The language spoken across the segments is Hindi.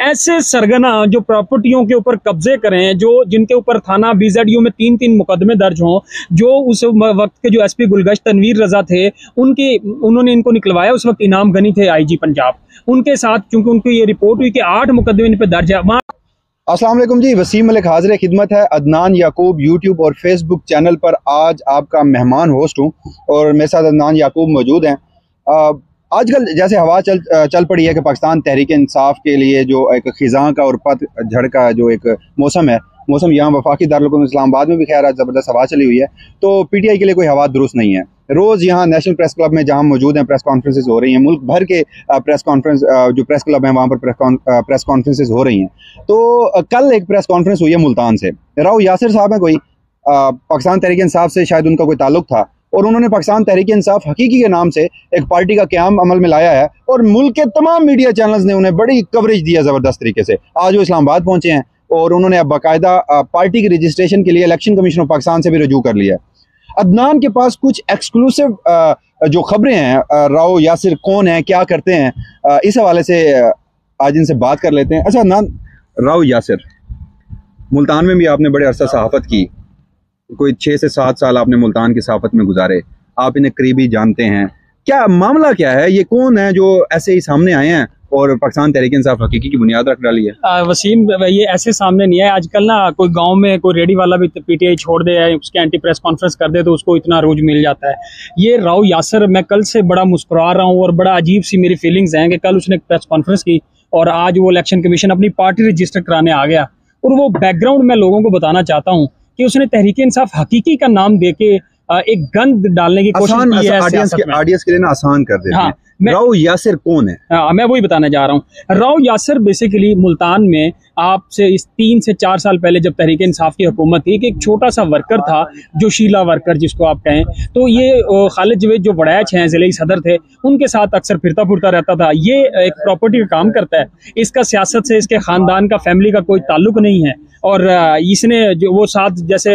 ऐसे सरगना जो प्रॉपर्टियों के ऊपर कब्जे करें, जो जिनके ऊपर थाना BZU में 3-3 मुकदमे दर्ज हों, जो उस वक्त के जो SP गुलगश्त तनवीर रजा थे उन्होंने इनको निकलवाया, उस वक्त इनाम गनी थे IG पंजाब, उनके साथ चूंकि उनको ये रिपोर्ट हुई कि 8 मुकदमे इन पे दर्ज है। अस्सलाम वालेकुम जी, वसीम मलिक हाजिर खिदमत है। अदनान याकूब यूट्यूब और फेसबुक चैनल पर आज आपका मेहमान होस्ट हूँ और मेरे साथ अदनान याकूब मौजूद हैं। आजकल जैसे हवा चल पड़ी है कि पाकिस्तान तहरीक इंसाफ के लिए जो एक खिज़ां का और पतझड़ का जो एक मौसम है, मौसम यहाँ वफाकी दारुल इस्लामाबाद में भी खैर आज ज़बरदस्त हवा चली हुई है, तो PTI के लिए कोई हवा दुरुस्त नहीं है। रोज़ यहाँ नेशनल प्रेस क्लब में जहाँ मौजूद हैं प्रेस कॉन्फ्रेंसेस हो रही हैं, मुल्क भर के प्रेस कॉन्फ्रेंस जो प्रेस क्लब हैं वहाँ पर प्रेस कॉन्फ्रेंसेस हो रही हैं। तो कल एक प्रेस कॉन्फ्रेंस हुई है मुल्तान से, राव यासिर साहब हैं, कोई पाकिस्तान तहरीक इंसाफ से शायद उनका कोई ताल्लुक था और उन्होंने पाकिस्तान तहरीक इंसाफ हकीकी के नाम से एक पार्टी का क़याम अमल में लाया है और मुल्क के तमाम मीडिया चैनल्स ने उन्हें बड़ी कवरेज दी है ज़बरदस्त तरीके से। आज वो इस्लामाबाद पहुँचे हैं और उन्होंने अब बाकायदा पार्टी की रजिस्ट्रेशन के लिए इलेक्शन कमीशन ऑफ पाकिस्तान से भी रजू कर लिया है। अदनान के पास कुछ एक्सक्लूसिव जो खबरें हैं, राव यासिर कौन है, क्या करते हैं, इस हवाले से आज इनसे बात कर लेते हैं। अच्छा अदनान, राव यासिर, मुल्तान में भी आपने बड़े अरसा सहाफ़त की, कोई 6 से 7 साल आपने मुल्तान की सहाफ़त में गुजारे, आप इन्हें करीबी जानते हैं, क्या मामला क्या है, ये कौन है जो ऐसे ही सामने आए हैं और पाकिस्तान तहरीक इंसाफ हकीकी की बुनियाद रख डाली है? वसीम, ये ऐसे सामने नहीं है। आजकल ना कोई गांव में कोई रेडी वाला भी PTI छोड़ दे, उसके एंटी प्रेस कॉन्फ्रेंस कर दे तो उसको इतना रोज मिल जाता है। ये राव यासिर, मैं कल से बड़ा मुस्कुरा रहा हूँ और बड़ा अजीब सी मेरी फीलिंग्स हैं कि कल उसने प्रेस कॉन्फ्रेंस की और आज वो इलेक्शन कमीशन अपनी पार्टी रजिस्टर कराने आ गया। और वो बैकग्राउंड मैं लोगों को बताना चाहता हूँ कि उसने तहरीक इंसाफ हकीकी का नाम देके एक गंद डालने की कोशिश की है। ऑडियंस के लिए ना आसान कर देते हैं। राव यासिर कौन है? मैं वही बताने जा रहा हूँ। राव यासिर बेसिकली मुल्तान में आपसे इस 3 से 4 साल पहले जब तहरीक इंसाफ की हुकूमत थी कि एक छोटा सा वर्कर था, जो शीला वर्कर जिसको आप कहें, तो ये खालिद जवेद जो वड़ैच हैं, ज़िले सदर थे, उनके साथ अक्सर फिरता फुरता रहता था। ये एक प्रॉपर्टी का काम करता है, इसका सियासत से इसके ख़ानदान का, फैमिली का कोई ताल्लुक नहीं है और इसने जो वो साथ जैसे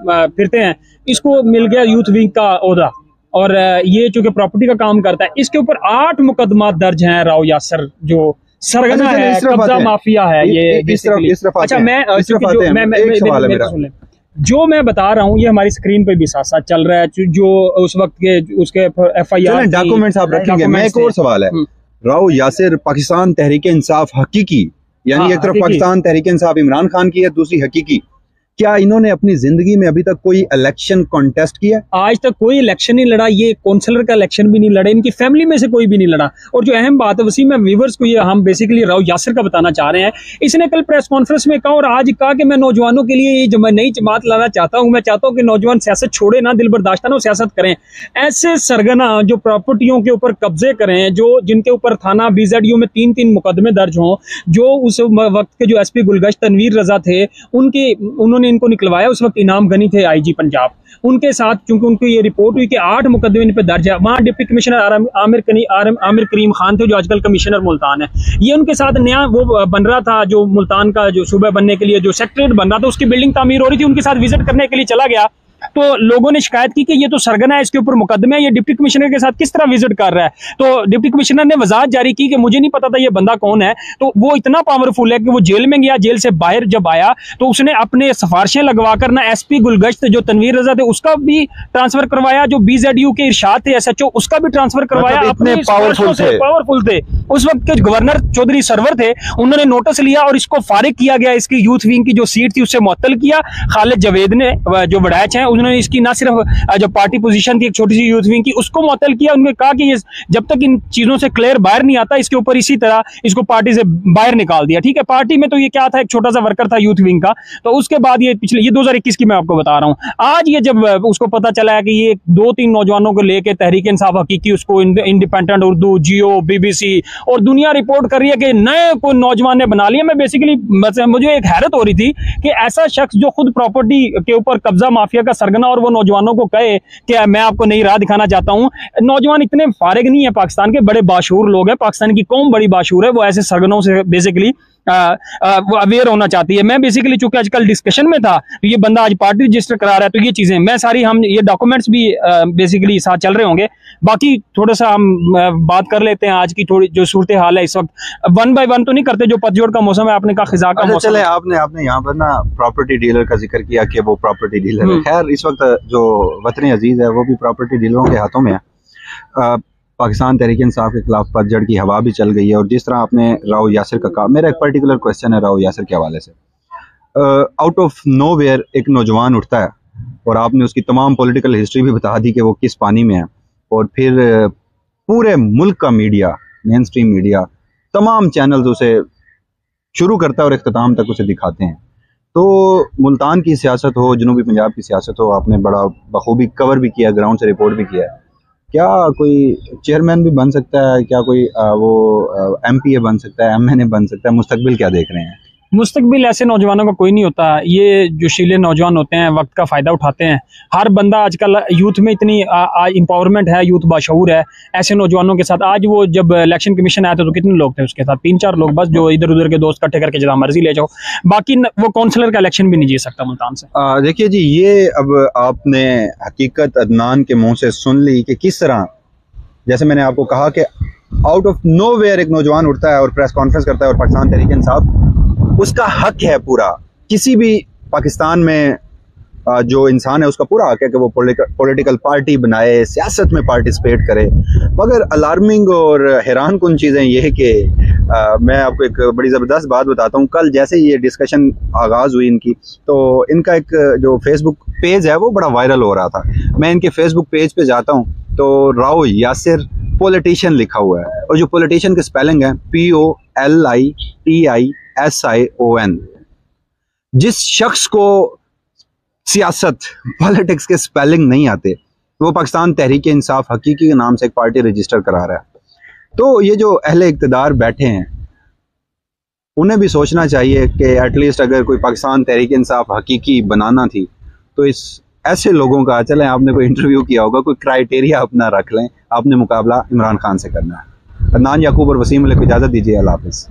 फिरते हैं, इसको मिल गया यूथ विंग का ओहदा और ये चूंकि प्रॉपर्टी का काम करता है, इसके ऊपर 8 मुकदमा दर्ज हैं। राव यासिर जो सरगना है, कब्जा माफिया है, ये अच्छा जो मैं बता रहा हूँ ये हमारी स्क्रीन पे भी साथ साथ चल रहा है, जो उस वक्त के उसके FIR डॉक्यूमेंट्स आप रखेंगे। मैं एक और सवाल है, राव यासिर पाकिस्तान तहरीक इंसाफ हकीकी, यानी एक तरफ पाकिस्तान तहरीक इंसाफ इमरान खान की है, दूसरी हकीकी, क्या इन्होंने अपनी जिंदगी में अभी तक कोई इलेक्शन कॉन्टेस्ट किया? आज तक कोई इलेक्शन नहीं लड़ा, ये काउंसलर का इलेक्शन भी नहीं लड़े, इनकी फैमिली में से कोई भी नहीं लड़ा। और जो अहम बात है वसीम, मैं व्यूअर्स को ये हम बेसिकली राव यासिर का बताना चाह रहे हैं। इसने कल प्रेस कॉन्फ्रेंस में कहा और आज कहा कि मैं नौजवानों के लिए ये जो मैं नई जमात लाना चाहता हूँ, मैं चाहता हूँ कि नौजवान सियासत छोड़े ना, दिल बर्दाश्त ना सियासत करें। ऐसे सरगना जो प्रॉपर्टियों के ऊपर कब्जे करें, जो जिनके ऊपर थाना BZU में 3-3 मुकदमे दर्ज हों, जो उस वक्त के जो SP गुलगश्त तनवीर रजा थे उन्होंने इनको निकलवाया, उस वक्त इनाम गनी थे IG पंजाब, उनके साथ चूंकि उनको ये रिपोर्ट हुई कि 8 मुकदमे इन पे दर्ज है। वहाँ डिप्टी कमिश्नर आमिर करीम खान थे जो आजकल कमिश्नर मुल्तान है, ये उनके साथ नया वो बन रहा था, जो मुल्तान का जो सूबा बनने के लिए जो सेक्रेटरीट बन रहा था, उसकी बिल्डिंग तामीर हो रही थी, उनके साथ विजिट करने के लिए चला गया। तो लोगों ने शिकायत की कि ये तो सरगना है, इसके ऊपर मुकदमे है, ये डिप्टी कमिश्नर के साथ किस तरह विजिट कर रहा है। तो डिप्टी कमिश्नर ने वजाहत जारी की कि मुझे नहीं पता था ये बंदा कौन है। तो वो इतना पावरफुल है कि वो जेल में गया, जेल से बाहर जब आया तो उसने अपने सिफारिशें लगवाकर ना SP गुलगश्त जो तनवीर रजा थे उसका भी ट्रांसफर करवाया, जो BZU के इरशाद थे SHO उसका भी ट्रांसफर करवाया। अपने पावरफुल थे उस वक्त के गवर्नर चौधरी सरवर थे, उन्होंने नोटिस लिया और इसको फारिग किया गया, इसकी यूथ विंग की जो सीट थी उससे मुअत्तल किया। खालिद जवेद ने जो वड़ैच हैं उन्होंने इसकी ना सिर्फ जो पार्टी पोजीशन थी एक छोटी सी यूथ विंग की उसको मुअत्तल किया। उन्होंने कहा कि ये जब तक इन चीजों से क्लियर बाहर नहीं आता, इसके ऊपर इसी तरह इसको पार्टी से बाहर निकाल दिया। ठीक है, पार्टी में तो ये क्या था, एक छोटा सा वर्कर था यूथ विंग का। तो उसके बाद ये पिछले 2021 की मैं आपको बता रहा हूँ, आज ये जब उसको पता चला है कि ये 2-3 नौजवानों को लेकर तहरीक इंसाफ हकीकी, उसको इंडिपेंडेंट उर्दू, जियो, BBC और दुनिया रिपोर्ट कर रही है कि नए कोई नौजवान ने बना लिया। मैं बेसिकली मुझे एक हैरत हो रही थी कि ऐसा शख्स जो खुद प्रॉपर्टी के ऊपर कब्जा माफिया का सरगना और वो नौजवानों को कहे कि मैं आपको नई राह दिखाना चाहता हूं। नौजवान इतने फारिग नहीं है, पाकिस्तान के बड़े बाशूर लोग हैं, पाकिस्तान की कौम बड़ी बाशूर है, वो ऐसे सरगनों से बेसिकली वो अवेयर होना चाहती है। मैं बेसिकली चूंकि आजकल डिस्कशन में था, तो ये बंदा आज पार्टी रजिस्टर करा रहा है, तो ये चीजें मैं सारी, हम ये डॉक्यूमेंट्स भी बेसिकली साथ चल रहे होंगे। बाकी थोड़ा सा हम बात कर लेते हैं आज की थोड़ी जो सूरत हाल है इस वक्त। वन बाय वन तो नहीं करते, जो पतझड़ का मौसम है, आपने कहा खिजा का मौसम। चले, आपने यहाँ पर ना प्रॉपर्टी डीलर का जिक्र किया कि वो प्रॉपर्टी डीलर है। खैर, इस वक्त जो वतन अजीज है वो भी प्रॉपर्टी डीलरों के हाथों में है। पाकिस्तान तहरीक इंसाफ के खिलाफ पतझड़ की हवा भी चल गई है। और जिस तरह आपने राव यासिर का कहा, मेरा एक पर्टिकुलर क्वेश्चन है राव यासिर के हवाले से। आउट ऑफ नोवेयर एक नौजवान उठता है और आपने उसकी तमाम पॉलिटिकल हिस्ट्री भी बता दी कि वो किस पानी में है, और फिर पूरे मुल्क का मीडिया, मेन स्ट्रीम मीडिया, तमाम चैनल्स उसे शुरू करता है और इख्तिताम तक उसे दिखाते हैं। तो मुल्तान की सियासत हो, जनूबी पंजाब की सियासत हो, आपने बड़ा बखूबी कवर भी किया, ग्राउंड से रिपोर्ट भी किया है। क्या कोई चेयरमैन भी बन सकता है? क्या कोई वो MPA बन सकता है, MNA बन सकता है? मुस्तकबिल क्या देख रहे हैं? मुस्तकबिल ऐसे नौजवानों का कोई नहीं होता। ये जो शीले नौजवान होते हैं वक्त का फ़ायदा उठाते हैं। हर बंदा आजकल यूथ में इतनी एम्पावरमेंट है, यूथ बाशऊर है। ऐसे नौजवानों के साथ आज वो जब इलेक्शन कमीशन आया था तो कितने लोग थे उसके साथ? 3-4 लोग बस, जो इधर उधर के दोस्त इकट्ठे करके जहाँ मर्जी ले जाओ। बाकी वो काउंसलर का इलेक्शन भी नहीं जीत सकता मुल्तान से। देखिए जी, ये अब आपने हकीकत अदनान के मुँह से सुन ली कि किस तरह, जैसे मैंने आपको कहा कि आउट ऑफ नोवेयर एक नौजवान उठता है और प्रेस कॉन्फ्रेंस करता है, और पाकिस्तान तहरीक इंसाफ उसका हक है पूरा, किसी भी पाकिस्तान में जो इंसान है उसका पूरा हक है कि वो पॉलिटिकल पार्टी बनाए, सियासत में पार्टिसिपेट करे। मगर अलार्मिंग और हैरान कुन चीज़ें ये है कि मैं आपको एक बड़ी ज़बरदस्त बात बताता हूँ। कल जैसे ये डिस्कशन आगाज़ हुई इनकी, तो इनका एक जो फेसबुक पेज है वो बड़ा वायरल हो रहा था। मैं इनके फेसबुक पेज पे जाता हूँ तो राव यासिर पॉलिटिशियन लिखा हुआ है, और जो पॉलिटिशियन की स्पेलिंग है POLITISION। जिस शख्स को सियासत, पॉलिटिक्स के स्पेलिंग नहीं आते, वो पाकिस्तान तहरीक इंसाफ हकीकी के नाम से एक पार्टी रजिस्टर करा रहा है। तो ये जो अहले इक़्तिदार बैठे हैं उन्हें भी सोचना चाहिए कि एटलीस्ट अगर कोई पाकिस्तान तहरीक इंसाफ हकीकी बनाना थी तो इस ऐसे लोगों का, चलें आपने कोई इंटरव्यू किया होगा, कोई क्राइटेरिया अपना रख लें, आपने मुकाबला इमरान खान से करना है। अदनान याकूब और वसीम मलिक को इजाज़त दीजिए। अल्लाह हाफ़िज़।